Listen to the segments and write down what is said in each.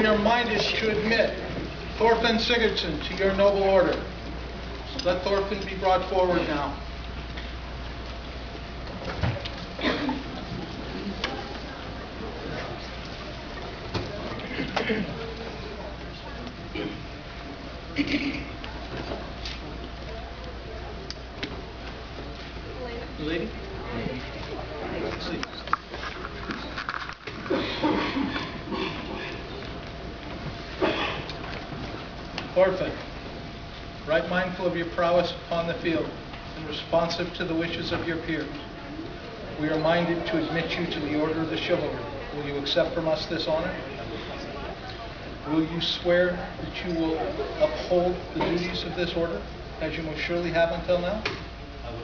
your mind is to admit Thorfinn Sigurdsson to your noble order. Let Thorfinn be brought forward now. Lady? Please. Thorfinn, right mindful of your prowess upon the field and responsive to the wishes of your peers, we are minded to admit you to the order of the chivalry. Will you accept from us this honor? Will you swear that you will uphold the duties of this order, as you most surely have until now? I will.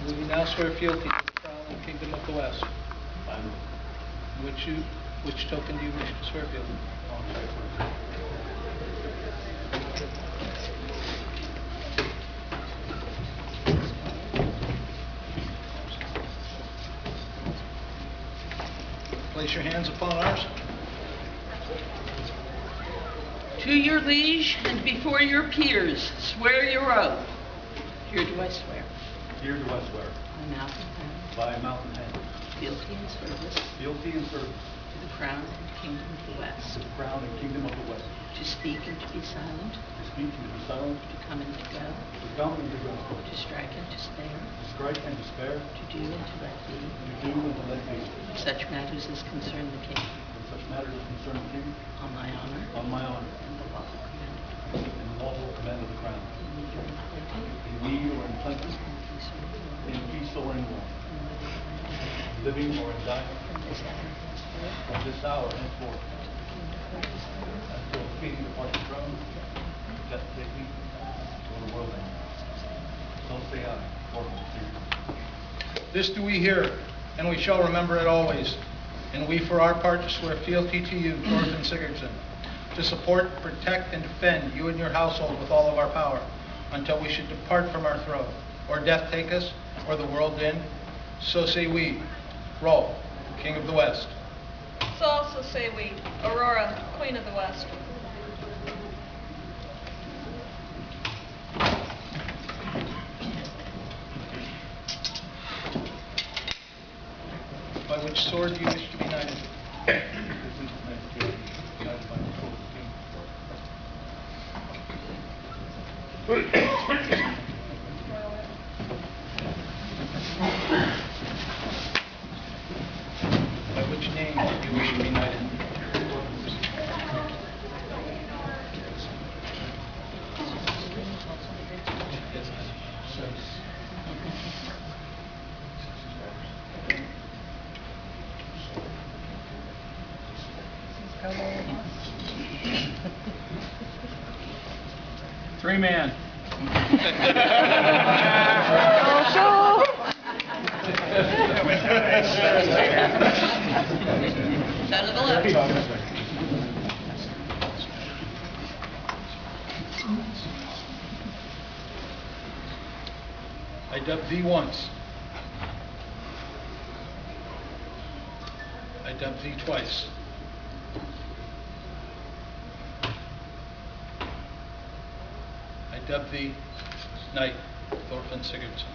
Will you now swear fealty to the crown and kingdom of the West? I will. Which token do you wish to swear fealty? Place your hands upon ours. To your liege and before your peers, swear your oath. Here do I swear. Here do I swear. By mouth and hand. By mouth and hand. Fealty and service. Fealty and service. To the crown and kingdom of the West. To the crown and kingdom of the West. To speak and to be silent. To speak and to be silent. To come and to go. To come and to go. To strike and to spare. To strike and to spare. To do and to let be. To do and to let be. Such matters as concern the king. In such matters as concern the king. On my honor. On my honor. And the lawful command of the crown. And the lawful command of the crown. In need or in plenty. In need or in plenty. In peace or In peace or in war. in war. Living or in dying. From this hour henceforth. From this hour henceforth. Until the king depart the throne. Death take me. Or the world end. So say I. Thorfinn Sigurdsson. This do we hear, and we shall remember it always. And we, for our part, swear fealty to you, Thorfinn Sigurdsson, to support, protect, and defend you and your household with all of our power, until we should depart from our throne, or death take us, or the world end. So say we, Rolf, King of the West. So also say we, Aurora, Queen of the West. By which sword do you wish to be knighted? By which name do you wish to be knighted? Three-man. Down to the left. I dub thee once. I dub thee twice. I dub thee Knight Thorfinn Sigurdsson.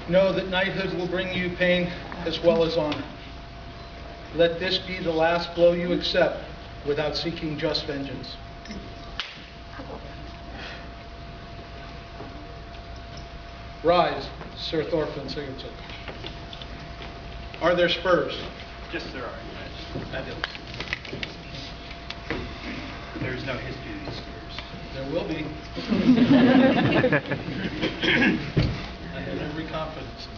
Know that knighthood will bring you pain as well as honor. Let this be the last blow you accept without seeking just vengeance. Rise, Sir Thorfinn Sigurdsson. Are there spurs? Yes, there are, Your Majesty. Fabulous. There is no history of these spurs. There will be. I have every confidence in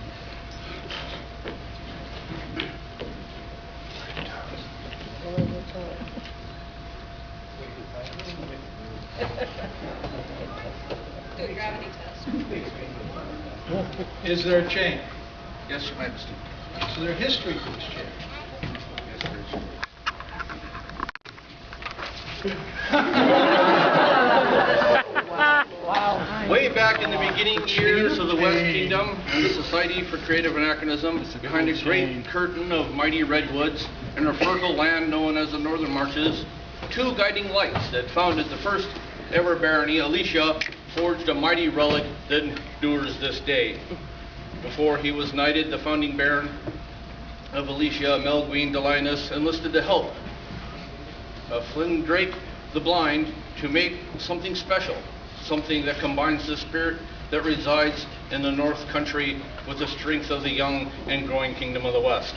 Do a gravity test. you. Is there a chain? Yes, Your Majesty. Is there history to this chain? Yes, there is. Way back in the beginning years of the West Kingdom and the Society for Creative Anachronism, behind a great curtain of mighty redwoods and a fertile land known as the Northern Marches, two guiding lights that founded the first ever barony, Alicia, forged a mighty relic that endures this day. Before he was knighted, the founding baron of Alicia, Melguin de Linus, enlisted the help of Flynn Drake the Blind to make something special, something that combines the spirit that resides in the North Country with the strength of the young and growing kingdom of the West.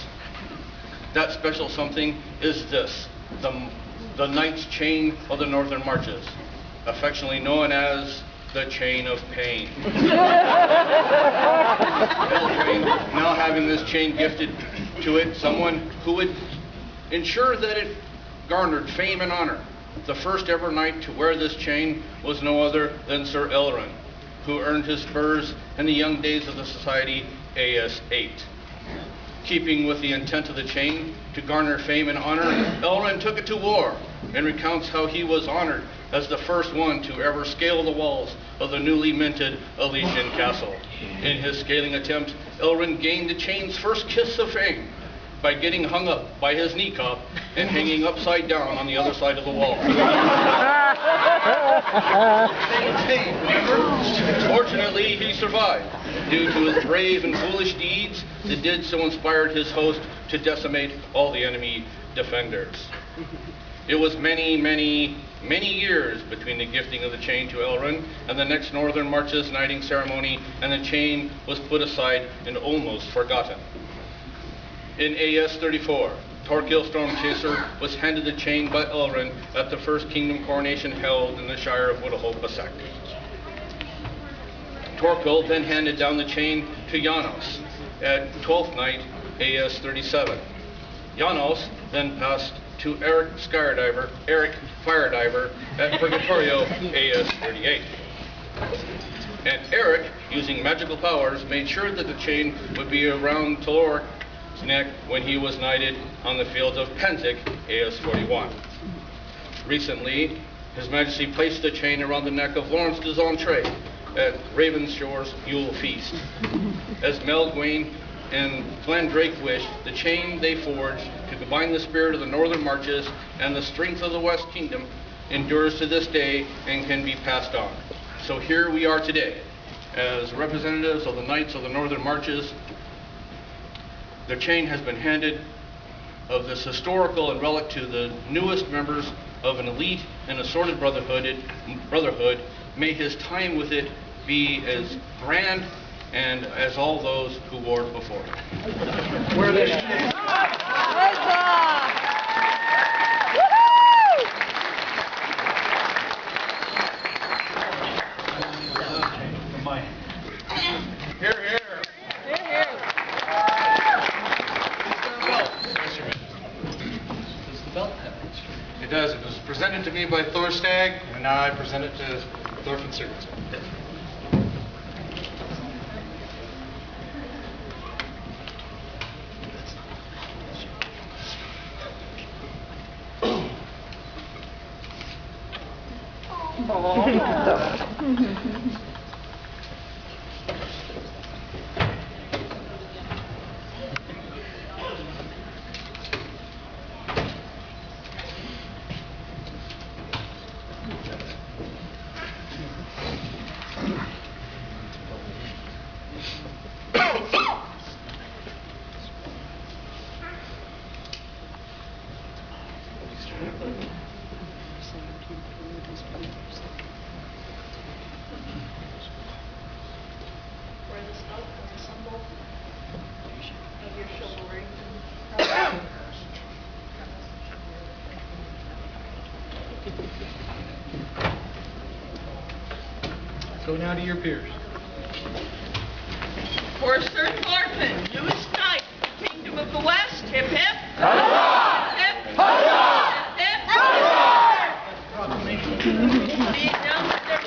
That special something is this, the Knight's Chain of the Northern Marches, affectionately known as the Chain of Pain. Eldraine, now having this chain gifted to it, someone who would ensure that it garnered fame and honor. The first ever knight to wear this chain was no other than Sir Elrin, who earned his spurs in the young days of the Society AS8. Keeping with the intent of the chain to garner fame and honor, Elrin took it to war and recounts how he was honored as the first one to ever scale the walls of the newly minted Elysian castle. In his scaling attempt, Elrin gained the chain's first kiss of fame by getting hung up by his knee cup and hanging upside down on the other side of the wall. Fortunately, he survived due to his brave and foolish deeds that did so inspired his host to decimate all the enemy defenders. It was many, many, many years between the gifting of the chain to Elrin and the next Northern Marches knighting ceremony, and the chain was put aside and almost forgotten. In AS34, Torquil Stormchaser was handed the chain by Elrin at the first kingdom coronation held in the Shire of Woodhull-Bassac. Torquil then handed down the chain to Janos at 12th night AS37. Janos then passed to Eric Firediver at Purgatorio AS38. And Eric, using magical powers, made sure that the chain would be around Taloric's neck when he was knighted on the fields of Penzik AS41. Recently, His Majesty placed the chain around the neck of Lawrence de Zontre at Ravenshore's Yule Feast. As Melguin and Glenn Drake wished, the chain they forged to combine the spirit of the Northern Marches and the strength of the West Kingdom endures to this day and can be passed on. So here we are today, as representatives of the Knights of the Northern Marches. The chain has been handed of this historical and relic to the newest members of an elite and assorted brotherhood. May his time with it be as grand and as all those who wore it before. Where they Here, here. Does the belt have it? It does. It was presented to me by Thorstag, and now I present it to Thorfinn Sigurdsson. Wear this belt as a symbol of your chivalry. Go now to your peers. For Sir Thorfinn, newest knight, the Kingdom of the West, hip hip. Hurrah! Hip hip. Hurrah! Hip hip. Hurrah! Being known as their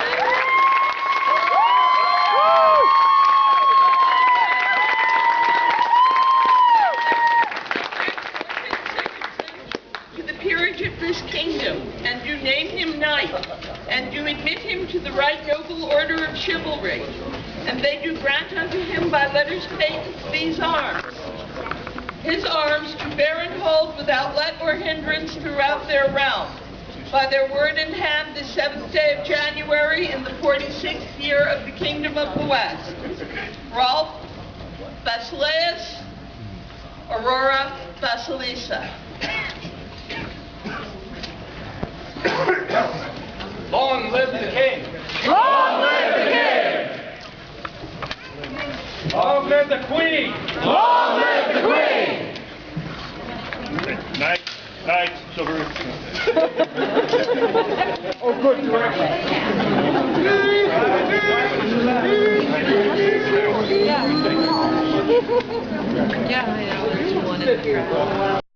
to the peerage of this kingdom, and do to the right noble order of chivalry, and they do grant unto him by letters patent these arms. His arms to bear and hold without let or hindrance throughout their realm, by their word in hand this 7th day of January in the 46th year of the Kingdom of the West. Rolf Basileus Aurora Basilisa. Long live the king! Long live the king! Long live the queen! Long live the queen! Night, night, silver. Oh, good direction. Yeah, I know, there's one in the crowd.